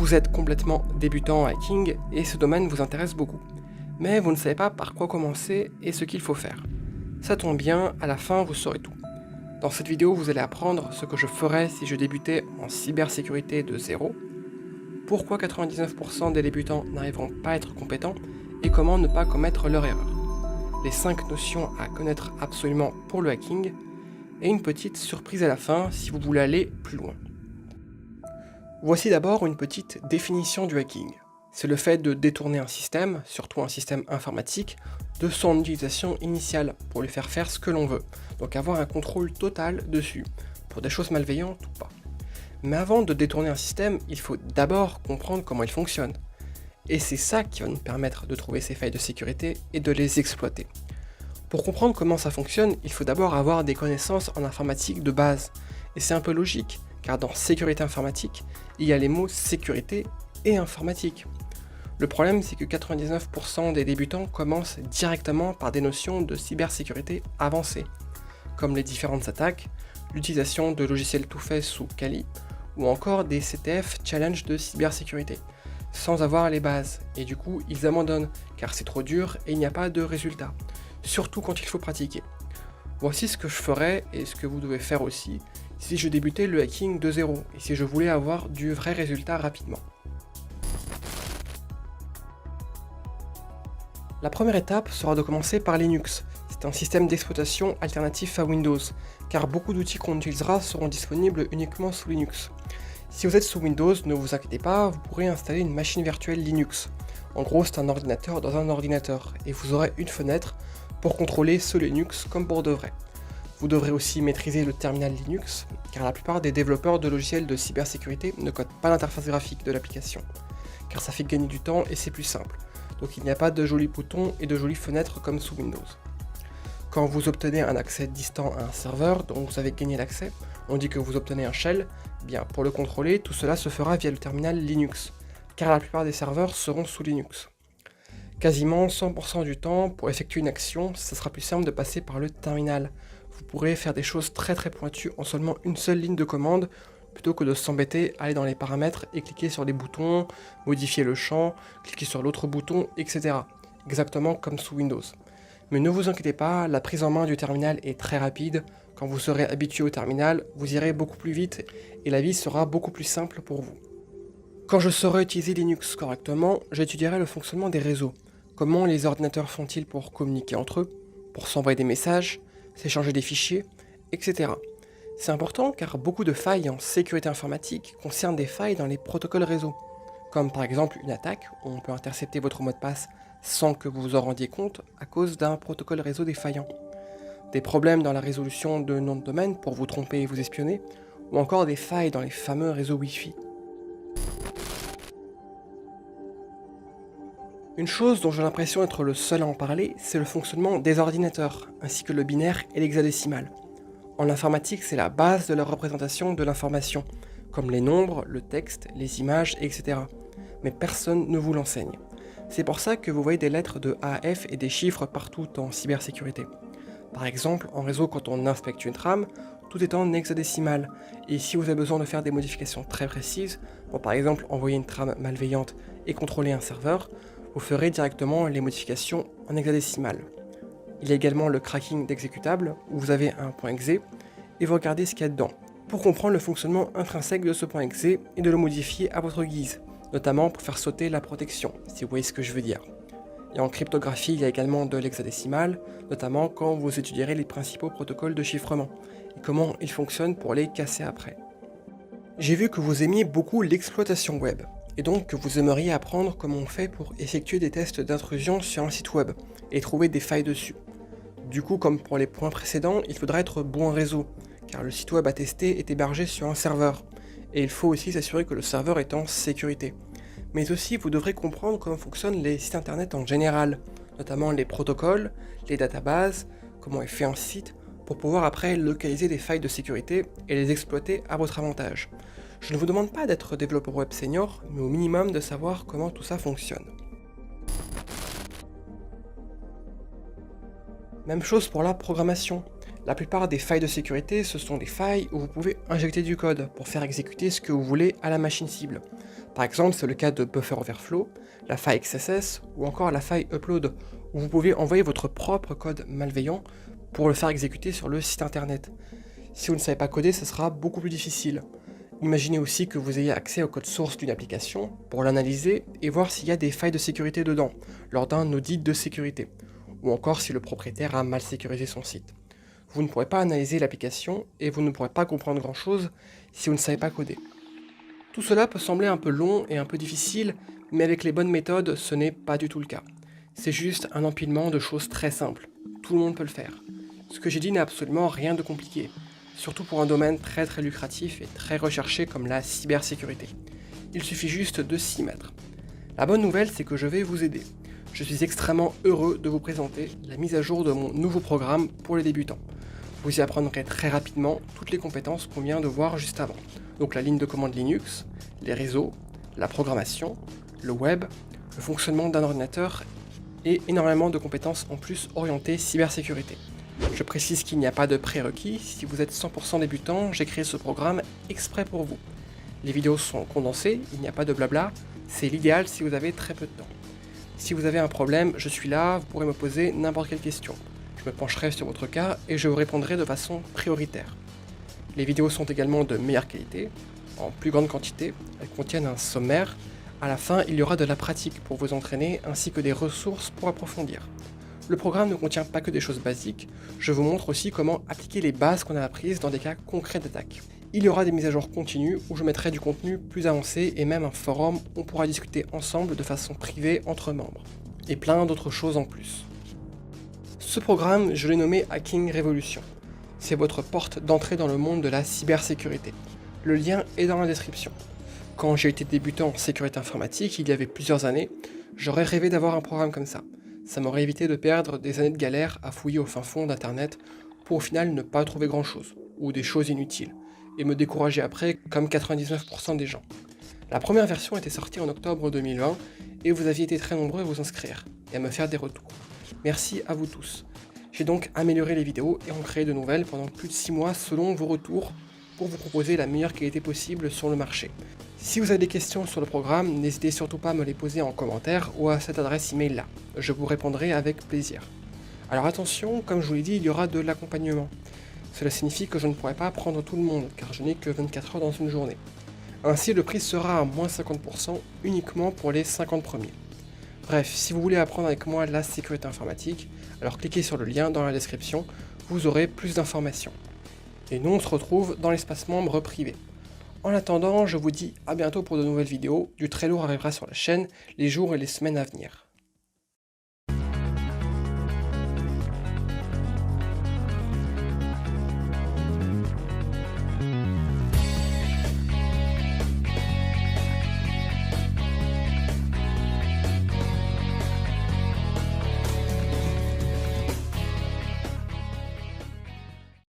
Vous êtes complètement débutant en hacking et ce domaine vous intéresse beaucoup. Mais vous ne savez pas par quoi commencer et ce qu'il faut faire. Ça tombe bien, à la fin vous saurez tout. Dans cette vidéo, vous allez apprendre ce que je ferais si je débutais en cybersécurité de zéro, pourquoi 99% des débutants n'arriveront pas à être compétents et comment ne pas commettre leur erreur. Les 5 notions à connaître absolument pour le hacking et une petite surprise à la fin si vous voulez aller plus loin. Voici d'abord une petite définition du hacking. C'est le fait de détourner un système, surtout un système informatique, de son utilisation initiale pour lui faire faire ce que l'on veut, donc avoir un contrôle total dessus, pour des choses malveillantes ou pas. Mais avant de détourner un système, il faut d'abord comprendre comment il fonctionne. Et c'est ça qui va nous permettre de trouver ces failles de sécurité et de les exploiter. Pour comprendre comment ça fonctionne, il faut d'abord avoir des connaissances en informatique de base. Et c'est un peu logique, car dans sécurité informatique, il y a les mots sécurité et informatique. Le problème, c'est que 99% des débutants commencent directement par des notions de cybersécurité avancées, comme les différentes attaques, l'utilisation de logiciels tout faits sous Kali, ou encore des CTF challenge de cybersécurité, sans avoir les bases, et du coup ils abandonnent, car c'est trop dur et il n'y a pas de résultat, surtout quand il faut pratiquer. Voici ce que je ferais, et ce que vous devez faire aussi, si je débutais le hacking de zéro, et si je voulais avoir du vrai résultat rapidement. La première étape sera de commencer par Linux. C'est un système d'exploitation alternatif à Windows, car beaucoup d'outils qu'on utilisera seront disponibles uniquement sous Linux. Si vous êtes sous Windows, ne vous inquiétez pas, vous pourrez installer une machine virtuelle Linux. En gros, c'est un ordinateur dans un ordinateur, et vous aurez une fenêtre pour contrôler ce Linux comme pour de vrai. Vous devrez aussi maîtriser le terminal Linux, car la plupart des développeurs de logiciels de cybersécurité ne codent pas l'interface graphique de l'application, car ça fait gagner du temps et c'est plus simple. Donc il n'y a pas de jolis boutons et de jolies fenêtres comme sous Windows. Quand vous obtenez un accès distant à un serveur dont vous avez gagné l'accès, on dit que vous obtenez un shell, bien pour le contrôler, tout cela se fera via le terminal Linux, car la plupart des serveurs seront sous Linux. Quasiment 100% du temps, pour effectuer une action, ce sera plus simple de passer par le terminal. Vous pourrez faire des choses très pointues en seulement une seule ligne de commande, plutôt que de s'embêter à aller dans les paramètres et cliquer sur les boutons, modifier le champ, cliquer sur l'autre bouton, etc. Exactement comme sous Windows. Mais ne vous inquiétez pas, la prise en main du terminal est très rapide. Quand vous serez habitué au terminal, vous irez beaucoup plus vite et la vie sera beaucoup plus simple pour vous. Quand je saurai utiliser Linux correctement, j'étudierai le fonctionnement des réseaux. Comment les ordinateurs font-ils pour communiquer entre eux, pour s'envoyer des messages, s'échanger des fichiers, etc. C'est important car beaucoup de failles en sécurité informatique concernent des failles dans les protocoles réseau, comme par exemple une attaque où on peut intercepter votre mot de passe sans que vous vous en rendiez compte à cause d'un protocole réseau défaillant, des problèmes dans la résolution de noms de domaine pour vous tromper et vous espionner, ou encore des failles dans les fameux réseaux Wi-Fi. Une chose dont j'ai l'impression d'être le seul à en parler, c'est le fonctionnement des ordinateurs, ainsi que le binaire et l'hexadécimal. En informatique, c'est la base de la représentation de l'information, comme les nombres, le texte, les images, etc. Mais personne ne vous l'enseigne. C'est pour ça que vous voyez des lettres de A à F et des chiffres partout en cybersécurité. Par exemple, en réseau, quand on inspecte une trame, tout est en hexadécimal. Et si vous avez besoin de faire des modifications très précises, pour par exemple envoyer une trame malveillante et contrôler un serveur, vous ferez directement les modifications en hexadécimal. Il y a également le cracking d'exécutable, où vous avez un .exe, et vous regardez ce qu'il y a dedans, pour comprendre le fonctionnement intrinsèque de ce .exe et de le modifier à votre guise, notamment pour faire sauter la protection, si vous voyez ce que je veux dire. Et en cryptographie, il y a également de l'hexadécimal, notamment quand vous étudierez les principaux protocoles de chiffrement, et comment ils fonctionnent pour les casser après. J'ai vu que vous aimiez beaucoup l'exploitation web, et donc que vous aimeriez apprendre comment on fait pour effectuer des tests d'intrusion sur un site web, et trouver des failles dessus. Du coup, comme pour les points précédents, il faudra être bon en réseau, car le site web à tester est hébergé sur un serveur, et il faut aussi s'assurer que le serveur est en sécurité. Mais aussi, vous devrez comprendre comment fonctionnent les sites internet en général, notamment les protocoles, les databases, comment est fait un site, pour pouvoir après localiser des failles de sécurité et les exploiter à votre avantage. Je ne vous demande pas d'être développeur web senior, mais au minimum de savoir comment tout ça fonctionne. Même chose pour la programmation. La plupart des failles de sécurité, ce sont des failles où vous pouvez injecter du code pour faire exécuter ce que vous voulez à la machine cible. Par exemple, c'est le cas de Buffer Overflow, la faille XSS ou encore la faille Upload, où vous pouvez envoyer votre propre code malveillant pour le faire exécuter sur le site internet. Si vous ne savez pas coder, ce sera beaucoup plus difficile. Imaginez aussi que vous ayez accès au code source d'une application pour l'analyser et voir s'il y a des failles de sécurité dedans, lors d'un audit de sécurité, ou encore si le propriétaire a mal sécurisé son site. Vous ne pourrez pas analyser l'application et vous ne pourrez pas comprendre grand chose si vous ne savez pas coder. Tout cela peut sembler un peu long et un peu difficile, mais avec les bonnes méthodes, ce n'est pas du tout le cas. C'est juste un empilement de choses très simples. Tout le monde peut le faire. Ce que j'ai dit n'est absolument rien de compliqué, surtout pour un domaine très lucratif et très recherché comme la cybersécurité. Il suffit juste de s'y mettre. La bonne nouvelle, c'est que je vais vous aider. Je suis extrêmement heureux de vous présenter la mise à jour de mon nouveau programme pour les débutants. Vous y apprendrez très rapidement toutes les compétences qu'on vient de voir juste avant. Donc la ligne de commande Linux, les réseaux, la programmation, le web, le fonctionnement d'un ordinateur et énormément de compétences en plus orientées cybersécurité. Je précise qu'il n'y a pas de prérequis, si vous êtes 100% débutant, j'ai créé ce programme exprès pour vous. Les vidéos sont condensées, il n'y a pas de blabla, c'est l'idéal si vous avez très peu de temps. Si vous avez un problème, je suis là, vous pourrez me poser n'importe quelle question. Je me pencherai sur votre cas et je vous répondrai de façon prioritaire. Les vidéos sont également de meilleure qualité, en plus grande quantité, elles contiennent un sommaire. À la fin, il y aura de la pratique pour vous entraîner ainsi que des ressources pour approfondir. Le programme ne contient pas que des choses basiques, je vous montre aussi comment appliquer les bases qu'on a apprises dans des cas concrets d'attaque. Il y aura des mises à jour continues où je mettrai du contenu plus avancé et même un forum où on pourra discuter ensemble de façon privée entre membres. Et plein d'autres choses en plus. Ce programme, je l'ai nommé Hacking Révolution. C'est votre porte d'entrée dans le monde de la cybersécurité. Le lien est dans la description. Quand j'ai été débutant en sécurité informatique, il y avait plusieurs années, j'aurais rêvé d'avoir un programme comme ça. Ça m'aurait évité de perdre des années de galère à fouiller au fin fond d'internet pour au final ne pas trouver grand chose, ou des choses inutiles, et me décourager après comme 99% des gens. La première version était sortie en octobre 2020, et vous aviez été très nombreux à vous inscrire, et à me faire des retours. Merci à vous tous. J'ai donc amélioré les vidéos et en créé de nouvelles pendant plus de 6 mois selon vos retours pour vous proposer la meilleure qualité possible sur le marché. Si vous avez des questions sur le programme, n'hésitez surtout pas à me les poser en commentaire ou à cette adresse email là. Je vous répondrai avec plaisir. Alors attention, comme je vous l'ai dit, il y aura de l'accompagnement. Cela signifie que je ne pourrai pas prendre tout le monde car je n'ai que 24 heures dans une journée. Ainsi, le prix sera à moins 50% uniquement pour les 50 premiers. Bref, si vous voulez apprendre avec moi la sécurité informatique, alors cliquez sur le lien dans la description, vous aurez plus d'informations. Et nous on se retrouve dans l'espace membre privé. En attendant, je vous dis à bientôt pour de nouvelles vidéos, du très lourd arrivera sur la chaîne les jours et les semaines à venir.